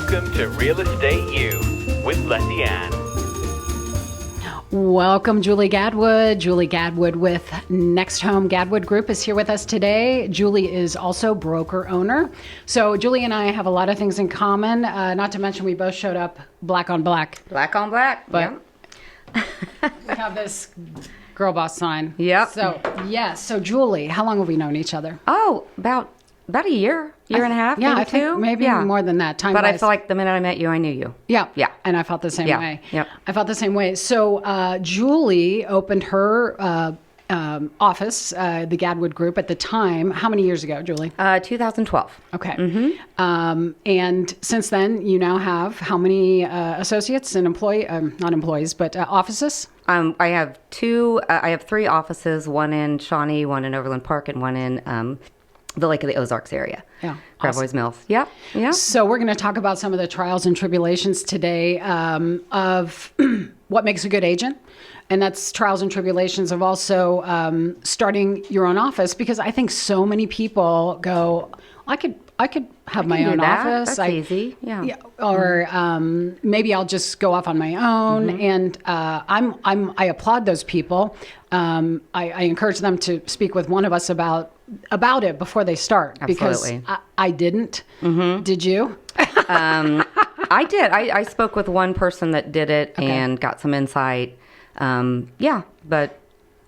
Welcome to Real Estate U with Lettiann. Welcome, Julie Gadwood. Julie Gadwood with Next Home Gadwood Group is here with us today. Julie is also broker owner. So Julie and I have a lot of things in common, not to mention we both showed up black on black. Black on black. But we have this girl boss sign. Yep. So, yes. So Julie, how long have we known each other? Oh, about a year and a half, Yeah, maybe I think two. maybe more than that. But I feel like the minute I met you, I knew you. Yeah. Yeah. And I felt the same way. Yep. I felt the same way. So Julie opened her office, the Gadwood Group, at the time. How many years ago, Julie? 2012. Okay. Mm-hmm. And since then, you now have how many associates and not employees, but offices? I have three offices, one in Shawnee, one in Overland Park, and one in the Lake of the Ozarks area. Yeah. Gravois Mills. Yep. Yeah. So we're going to talk about some of the trials and tribulations today of what makes a good agent. And that's trials and tribulations of also starting your own office, because I think so many people go, I could have my own office. That's easy. Yeah. Or maybe I'll just go off on my own. And I applaud those people. I encourage them to speak with one of us about it before they start. Absolutely. Because I didn't. Did you? I did. I spoke with one person that did it and got some insight. But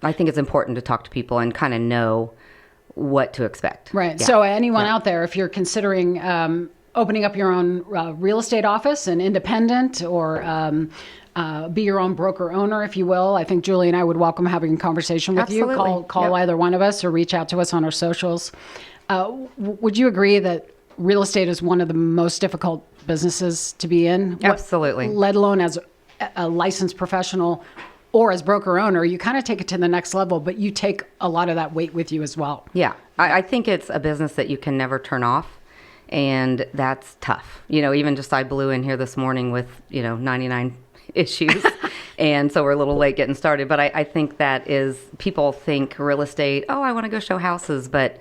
I think it's important to talk to people and kind of know what to expect. Right. Yeah. So anyone out there, if you're considering opening up your own real estate office, an independent, or be your own broker owner, if you will, I think Julie and I would welcome having a conversation with you. Call either one of us or reach out to us on our socials. Would you agree that real estate is one of the most difficult businesses to be in? Absolutely. Let alone as a licensed professional or as broker owner, you kind of take it to the next level, but you take a lot of that weight with you as well. Yeah. I think it's a business that you can never turn off, and that's tough. Even just I blew in here this morning with, 99 issues, and so we're a little late getting started. But I think people think real estate, I want to go show houses, but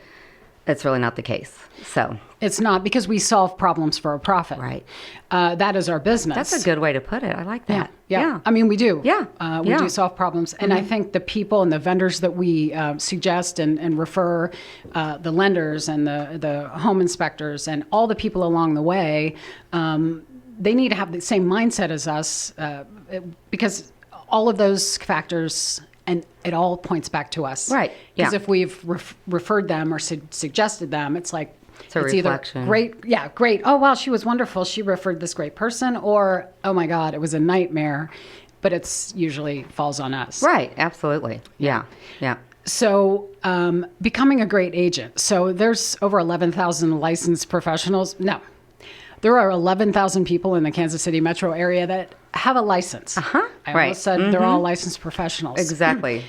it's really not the case. So it's not, because we solve problems for a profit. Right. That is our business. That's a good way to put it. I like that. Yeah. I mean, we do. Yeah. We do solve problems. And I think the people and the vendors that we suggest and refer, the lenders and the home inspectors and all the people along the way, they need to have the same mindset as us, because all of those factors, and it all points back to us. Right. Because if we've referred them or suggested them, it's like, it's either great. Oh, wow, she was wonderful. She referred this great person. Or, oh, my God, it was a nightmare. But it's usually falls on us. Right. Absolutely. Yeah. Yeah. So becoming a great agent. So there's over 11,000 licensed professionals. No. There are 11,000 people in the Kansas City metro area that have a license. I almost said they're all licensed professionals. Exactly.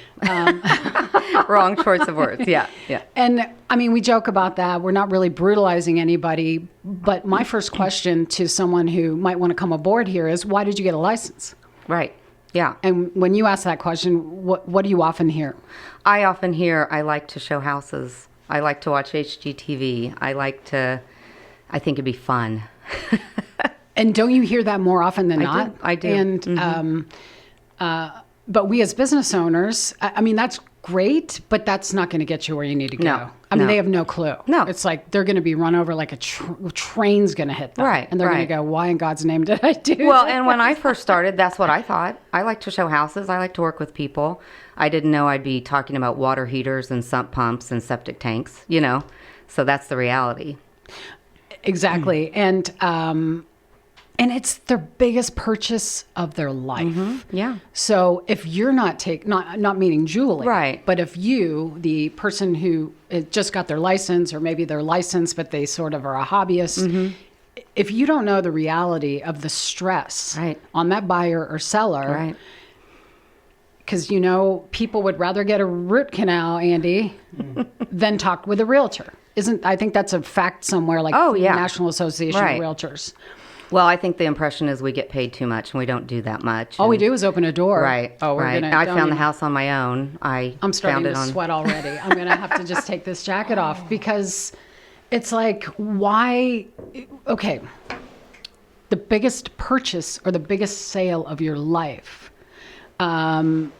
Wrong choice of words. Yeah. And I mean, we joke about that. We're not really brutalizing anybody. But my first question to someone who might want to come aboard here is, why did you get a license? Right. Yeah. And when you ask that question, what do you often hear? I often hear, I like to show houses. I like to watch HGTV. I think it'd be fun. And don't you hear that more often than not? I do. And but we as business owners, I mean, that's great, but that's not going to get you where you need to go. No, I mean, they have no clue. No. It's like they're going to be run over like a train's going to hit them. Right. And they're going to go, why in God's name did I do Well, that? and when I first started, that's what I thought. I like to show houses. I like to work with people. I didn't know I'd be talking about water heaters and sump pumps and septic tanks, So that's the reality. Exactly. And it's their biggest purchase of their life. Yeah. So if you're not not meaning Julie, right? But if you, the person who just got their license, or maybe they're licensed but they sort of are a hobbyist, if you don't know the reality of the stress on that buyer or seller, because people would rather get a root canal, Andy, than talk with a realtor. I think that's a fact somewhere, like the National Association of Realtors. Well, I think the impression is we get paid too much, and we don't do that much. All we do is open a door. Right. Oh, we're right. I found the house on my own. I'm starting to sweat already. I'm going to have to just take this jacket off, because it's like, why? Okay. the biggest purchase or the biggest sale of your life. Why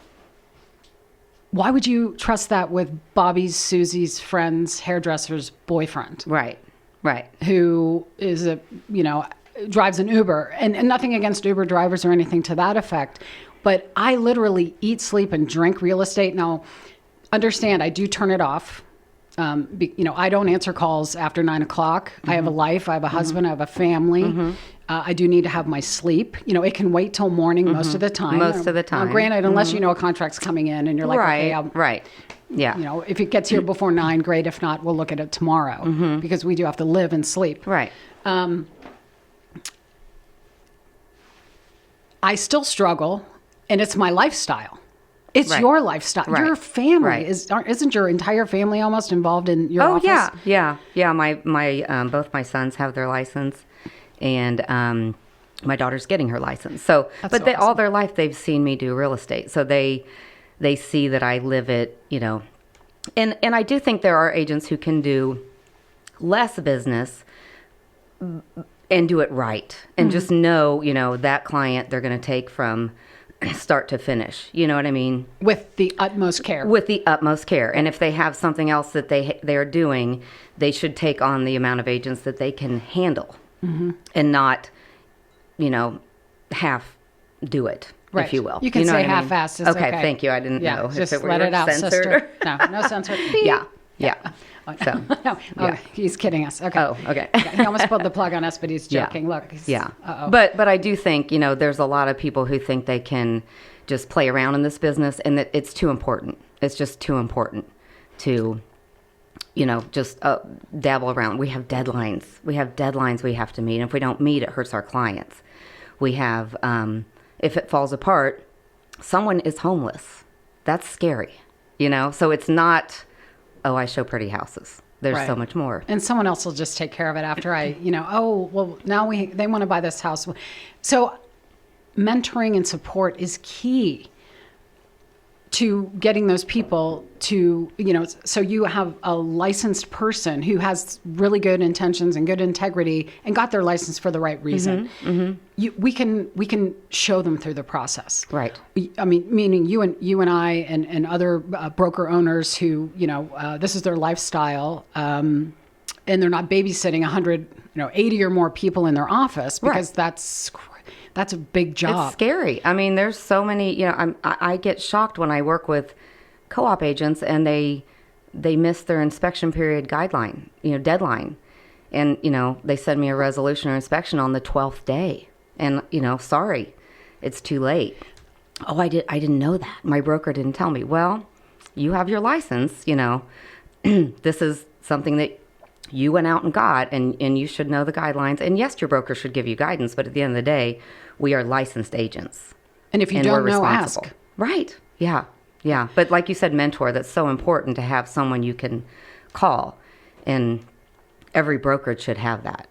would you trust that with Bobby's, Susie's friend's hairdresser's boyfriend? Right. Who is drives an Uber, and nothing against Uber drivers or anything to that effect. But I literally eat, sleep, and drink real estate. Now, understand, I do turn it off. I don't answer calls after 9 o'clock. I have a life. I have a husband. I have a family. I do need to have my sleep. It can wait till morning most of the time. Most of the time. Now, granted, unless you know a contract's coming in and you're like, right, okay, right. Yeah. If it gets here before 9, great. If not, we'll look at it tomorrow because we do have to live and sleep. Right. I still struggle, and it's my lifestyle. It's Right. your lifestyle. Right. Your family Right. isn't your entire family almost involved in your office? Yeah. My both my sons have their license, and my daughter's getting her license. So, That's but all awesome. their life they've seen me do real estate, so they see that I live it. And I do think there are agents who can do less business and do it right, and just know that client they're going to take from start to finish. You know what I mean? With the utmost care. With the utmost care. And if they have something else that they are doing, they should take on the amount of agents that they can handle and not, half do it, Right. if you will. You can know say what I mean? half-assed. It's okay. Thank you. I didn't know if just it were let it out, censored. sister. No censor. Yeah. So, No, yeah. he's kidding us. Okay. Oh, okay. He almost pulled the plug on us, but he's Yeah. joking. Look. Yeah. Uh-oh. But I do think, there's a lot of people who think they can just play around in this business, and that it's too important. It's just too important to, just dabble around. We have deadlines. We have to meet. And if we don't meet, it hurts our clients. We have, if it falls apart, someone is homeless. That's scary, So it's not, I show pretty houses. There's Right. so much more. And someone else will just take care of it after now they want to buy this house. So mentoring and support is key to getting those people to, so you have a licensed person who has really good intentions and good integrity and got their license for the right reason. We can show them through the process. Right. I mean, meaning you and I and other broker owners who, this is their lifestyle, and they're not babysitting 80 or more people in their office because that's a big job. It's scary. I mean, there's so many, I get shocked when I work with co-op agents and they miss their inspection period deadline. And, they send me a resolution or inspection on the 12th day. And, sorry, it's too late. Oh, I didn't know that. My broker didn't tell me. Well, you have your license, this is something that you went out and got, and you should know the guidelines. And yes, your broker should give you guidance, but at the end of the day, we are licensed agents. And if you don't know, ask. Right. Yeah. Yeah. But like you said, mentor, that's so important to have someone you can call. And every brokerage should have that,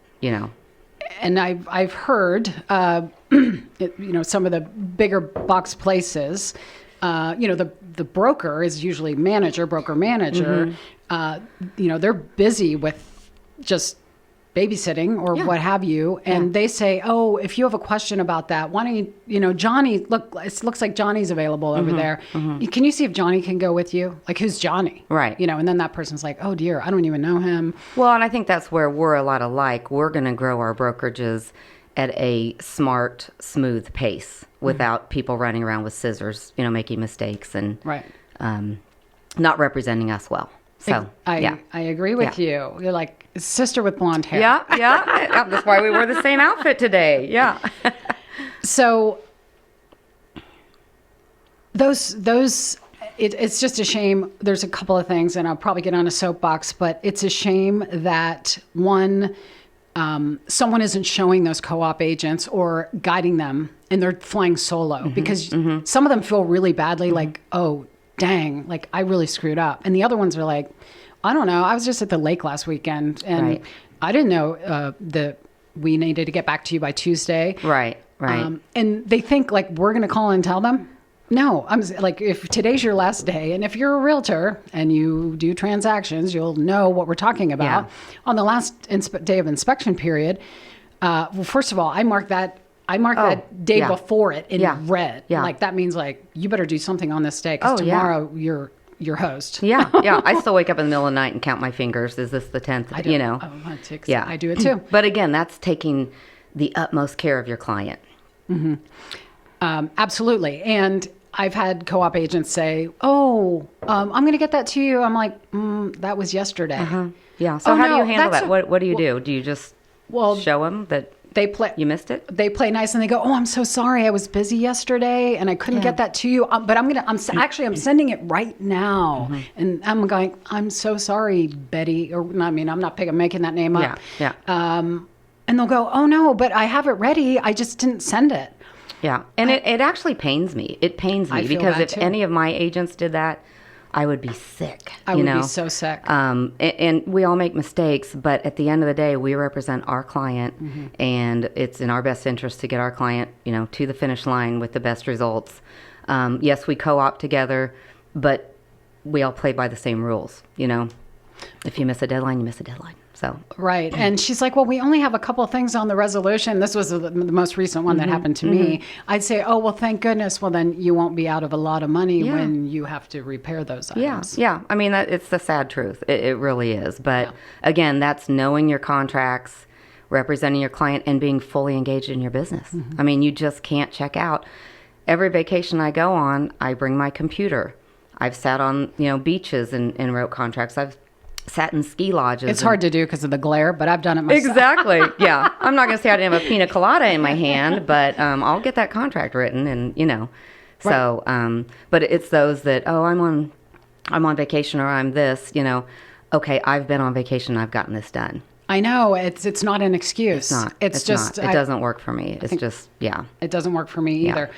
And I've heard, some of the bigger box places, the broker is usually broker manager. They're busy with just babysitting or what have you. And they say, if you have a question about that, why don't you, Johnny, it looks like Johnny's available over there. Can you see if Johnny can go with you? Like, who's Johnny? Right. And then that person's like, oh dear, I don't even know him. Well, and I think that's where we're a lot alike. We're going to grow our brokerages at a smart, smooth pace without people running around with scissors, making mistakes and not representing us well. So I agree with you. You're like a sister with blonde hair. Yeah. That's why we wore the same outfit today. Yeah. So it's just a shame. There's a couple of things, and I'll probably get on a soapbox, but it's a shame that someone isn't showing those co-op agents or guiding them, and they're flying solo because some of them feel really badly, like, oh, dang, like I really screwed up. And the other ones are like, I don't know, I was just at the lake last weekend and I didn't know that we needed to get back to you by Tuesday. Right. And they think like we're going to call and tell them. No, I'm like, if today's your last day, and if you're a realtor and you do transactions, you'll know what we're talking about. On the last day of inspection period, Well, first of all, I mark that day before it in red. Yeah. Like that means like you better do something on this day because tomorrow you're your host. Yeah. I still wake up in the middle of the night and count my fingers. Is this the 10th? I do it too. But again, that's taking the utmost care of your client. Mm-hmm. Absolutely. And I've had co-op agents say, "Oh, I'm going to get that to you." I'm like, "That was yesterday." Uh-huh. Yeah. So how do you handle that? What do you do? Do you just show them that you missed it? They play nice and they go, "Oh, I'm so sorry. I was busy yesterday and I couldn't get that to you. But I'm sending it right now." Mm-hmm. And I'm going, "I'm so sorry, Betty." Or I mean, I'm not making that name up. Yeah. And they'll go, "Oh no, but I have it ready. I just didn't send it." Yeah. And it actually pains me. It pains me because if any of my agents did that, I would be sick. I would be so sick. And we all make mistakes, but at the end of the day, we represent our client, and it's in our best interest to get our client, to the finish line with the best results. Yes, we co-op together, but we all play by the same rules. If you miss a deadline, you miss a deadline. So right. And she's like, "Well, we only have a couple of things on the resolution." This was the most recent one that happened to me. I'd say, "Oh, well, thank goodness. Well, then you won't be out of a lot of money when you have to repair those items." Yeah. I mean, it's the sad truth. It really is. But again, that's knowing your contracts, representing your client, and being fully engaged in your business. I mean, you just can't check out. Every vacation I go on, I bring my computer. I've sat on, beaches and wrote contracts. I've sat in ski lodges. It's hard to do because of the glare, but I've done it myself. Exactly. Yeah. I'm not going to say I didn't have a pina colada in my hand, but I'll get that contract written and, So, but it's those that, I'm on vacation or I'm this, okay, I've been on vacation and I've gotten this done. I know it's not an excuse. It's just not. It doesn't work for me. It's just It doesn't work for me either.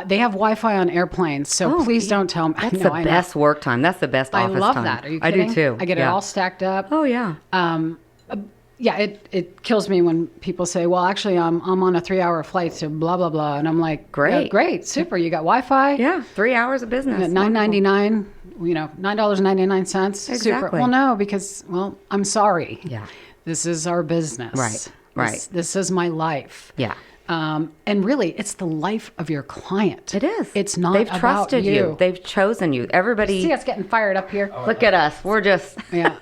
They have Wi-Fi on airplanes, so please don't tell me. That's the best work time. That's the best office time. I love that. Are you kidding? I do too. I get it all stacked up. Oh yeah. It kills me when people say, "Well, actually, I'm on a 3-hour flight to blah blah blah," and I'm like, "Great, super! You got Wi-Fi? Yeah, 3 hours of business. At $9.99, $9.99. Exactly. Super. Well, no, because I'm sorry. Yeah. This is our business. Right. This is my life. Yeah. And really, it's the life of your client. It is. It's not They've about trusted you. They've chosen you. Everybody. See us getting fired up here. Look at us. We're just. Yeah.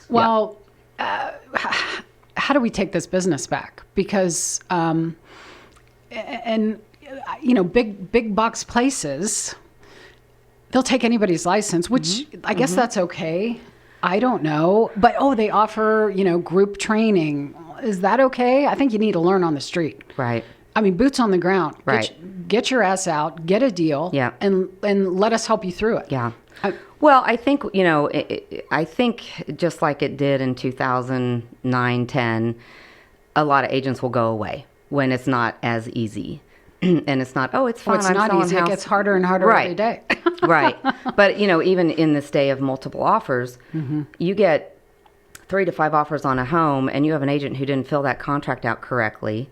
Well, how do we take this business back? Because, big box places, they'll take anybody's license, which I guess that's okay. I don't know. But, they offer, group training. Is that okay? I think you need to learn on the street. Right. I mean, boots on the ground. Right. Get your ass out, get a deal, and let us help you through it. Yeah. Well, I think, I think just like it did in 2009, 10, a lot of agents will go away when it's not as easy. And it's not, it's fun. It's not easy. It gets harder and harder every day. Right. But, even in this day of multiple offers, you get 3 to 5 offers on a home and you have an agent who didn't fill that contract out correctly,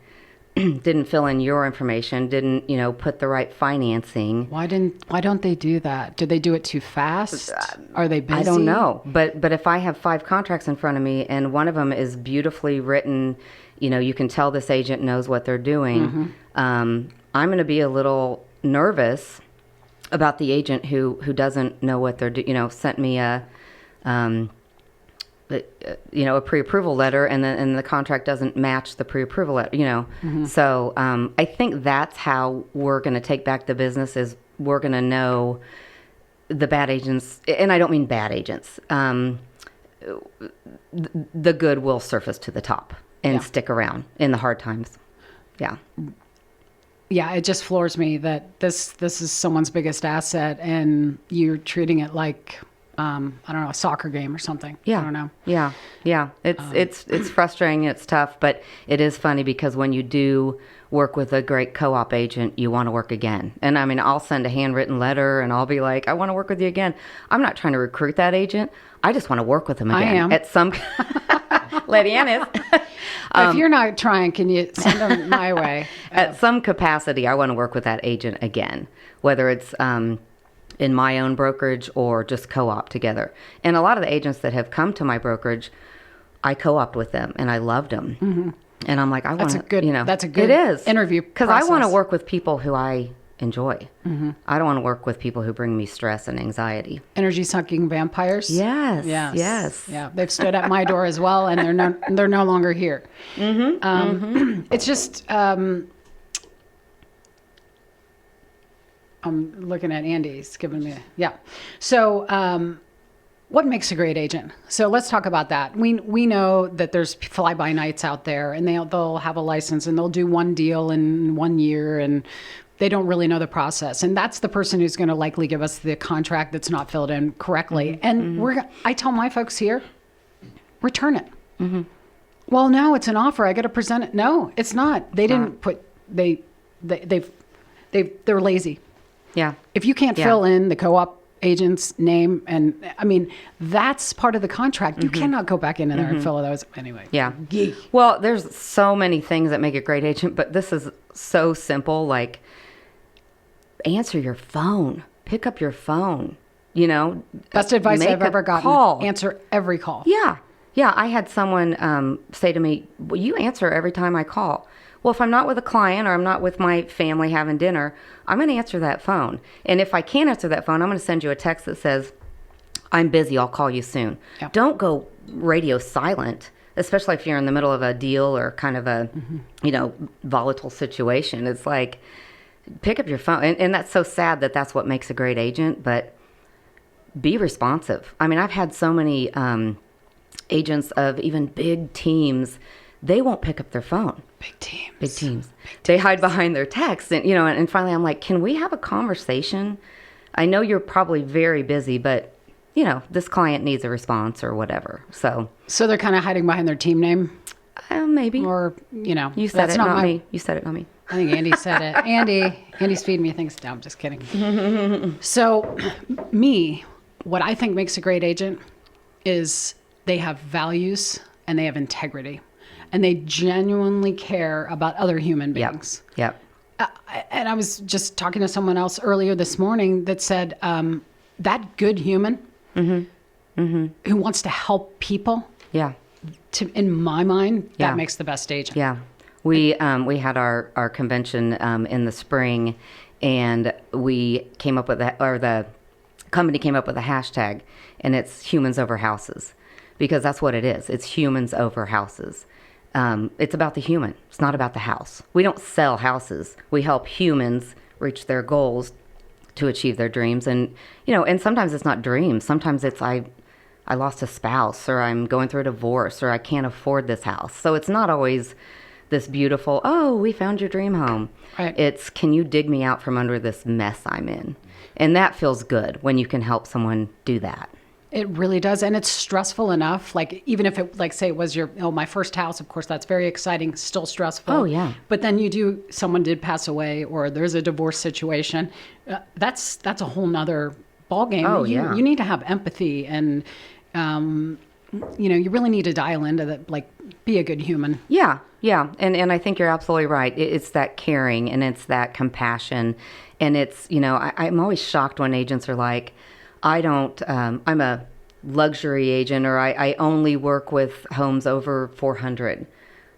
didn't fill in your information, didn't, put the right financing. Why don't they do that? Did they do it too fast? Are they busy? I don't know. But if I have 5 contracts in front of me and one of them is beautifully written, you can tell this agent knows what they're doing. I'm going to be a little nervous about the agent who doesn't know what they're doing. Sent me a pre-approval letter and the contract doesn't match the pre-approval letter, So I think that's how we're going to take back the business is we're going to know the bad agents, and I don't mean bad agents. The good will surface to the top and stick around in the hard times. Yeah. Yeah, it just floors me that this is someone's biggest asset and you're treating it like I don't know, a soccer game or something. Yeah. I don't know. Yeah. It's frustrating. It's tough, but it is funny because when you do work with a great co-op agent, you want to work again. And I mean, I'll send a handwritten letter and I'll be like, I want to work with you again. I'm not trying to recruit that agent. I just want to work with him again. I am. At some Lettiann is. If you're not trying, can you send them my way? At some capacity, I want to work with that agent again, whether it's in my own brokerage or just co-op together. And a lot of the agents that have come to my brokerage I co-opted with them and I loved them. And I'm like, I want to, that's a good it is interview because I want to process. work with people who I enjoy. I don't want to work with people who bring me stress and anxiety. Energy sucking vampires. Yes. Yeah, they've stood at my door as well, and they're no longer here. It's just I'm looking at Andy. He's giving me So what makes a great agent? So let's talk about that. We know that there's fly-by nights out there, and they'll have a license and they'll do one deal in 1 year, and they don't really know the process. And that's the person who's going to likely give us the contract that's not filled in correctly. And I tell my folks here, return it. Well, no, it's an offer. I got to present it. No, it's not. They didn't put. They're lazy. Yeah. If you can't fill in the co-op agent's name, and I mean, that's part of the contract. You cannot go back into there and fill those anyway. Yeah. Well, there's so many things that make a great agent, but this is so simple. Like, answer your phone, pick up your phone, Best advice I've ever gotten. Call. Answer every call. Yeah. I had someone say to me, well, you answer every time I call. Well, if I'm not with a client or I'm not with my family having dinner, I'm going to answer that phone. And if I can't answer that phone, I'm going to send you a text that says, I'm busy, I'll call you soon. Yeah. Don't go radio silent, especially if you're in the middle of a deal or kind of a, volatile situation. It's like, pick up your phone. And that's so sad that that's what makes a great agent, but be responsive. I mean, I've had so many agents of even big teams, they won't pick up their phone. Big teams. They hide behind their text. And, and finally I'm like, can we have a conversation? I know you're probably very busy, but, this client needs a response or whatever. So they're kind of hiding behind their team name? Maybe. Or, You said it, not me. You said it, not me. I think Andy said it. Andy's feeding me things. No, I'm just kidding. So what I think makes a great agent is they have values and they have integrity. And they genuinely care about other human beings. Yep. And I was just talking to someone else earlier this morning that said that good human who wants to help people. Yeah. In my mind, that makes the best agent. Yeah. We had our convention in the spring, and we came up with the company came up with a hashtag, and it's humans over houses, because that's what it is. It's humans over houses. It's about the human. It's not about the house. We don't sell houses. We help humans reach their goals to achieve their dreams. And, and sometimes it's not dreams. Sometimes it's I lost a spouse, or I'm going through a divorce, or I can't afford this house. So it's not always this beautiful, oh, we found your dream home. Right. It's, can you dig me out from under this mess I'm in? And that feels good when you can help someone do that. It really does. And it's stressful enough. Like, even if it, like, say it was my first house, of course, that's very exciting, still stressful. Oh, yeah. But then someone did pass away, or there's a divorce situation. That's a whole nother ballgame. Oh, You need to have empathy, and, you really need to dial into that, like, be a good human. Yeah. And I think you're absolutely right. It's that caring, and it's that compassion. And it's, I'm always shocked when agents are like, I'm a luxury agent, or I only work with homes over 400.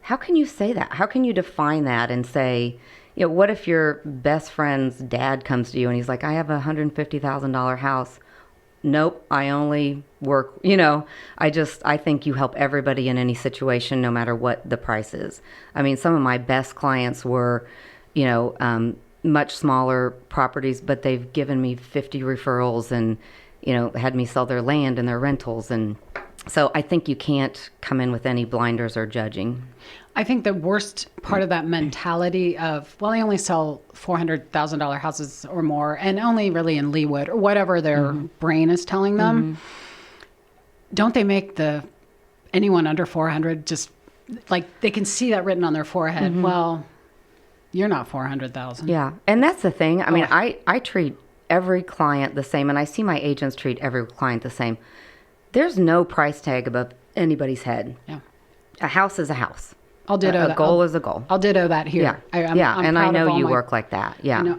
How can you say that? How can you define that and say, what if your best friend's dad comes to you and he's like, I have a $150,000 house. Nope, I only work, I think you help everybody in any situation, no matter what the price is. I mean, some of my best clients were, much smaller properties, but they've given me 50 referrals and, had me sell their land and their rentals. And so I think you can't come in with any blinders or judging. I think the worst part of that mentality of, well, I only sell $400,000 houses or more, and only really in Leawood, or whatever their brain is telling them. Don't they make anyone under 400 just, like, they can see that written on their forehead. Well, you're not 400,000. Yeah. And that's the thing. I mean, I treat every client the same, and I see my agents treat every client the same. There's no price tag above anybody's head. Yeah. A house is a house. I'll ditto that. A goal is a goal. I'll ditto that here. Yeah. I'm and I proud of know all you my- work like that. Yeah.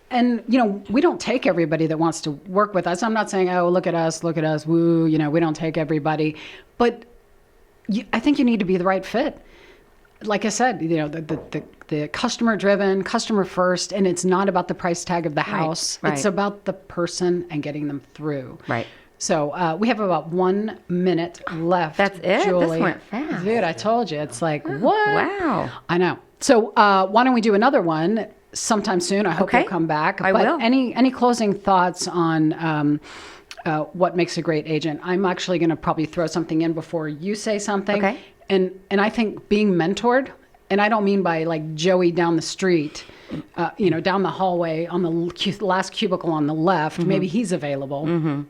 And, we don't take everybody that wants to work with us. I'm not saying, oh, look at us, woo, we don't take everybody. But I think you need to be the right fit. Like I said, the customer driven, customer first, and it's not about the price tag of the house. Right. It's about the person and getting them through. Right. So we have about 1 minute left. That's it? Julie. This went fast. Dude, I told you. It's like, what? Wow. I know. So why don't we do another one sometime soon? I hope Okay. you'll come back. I will. Any closing thoughts on what makes a great agent? I'm actually going to probably throw something in before you say something. Okay. And I think being mentored, and I don't mean by like Joey down the street, down the hallway on the last cubicle on the left, maybe he's available. Mm-hmm.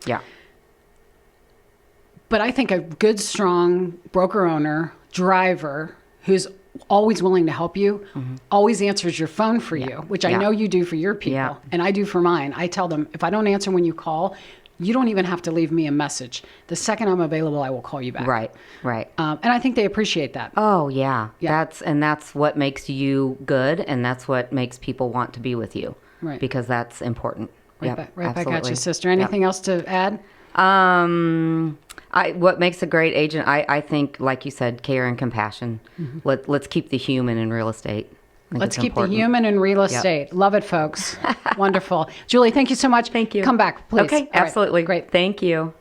Yeah. But I think a good, strong broker owner, driver, who's always willing to help you, always answers your phone for you, which I know you do for your people, and I do for mine. I tell them, if I don't answer when you call, you don't even have to leave me a message. The second I'm available, I will call you back. Right. And I think they appreciate that. Oh, yeah. That's what makes you good, and that's what makes people want to be with you. Right. Because that's important. Right back at you, sister. Anything else to add? What makes a great agent, I think, like you said, care and compassion. Let's keep the human in real estate. Let's keep the human in real estate. Love it, folks. Wonderful. Julie, thank you so much. Thank you. Come back, please. Okay, All right. absolutely. Great. Thank you.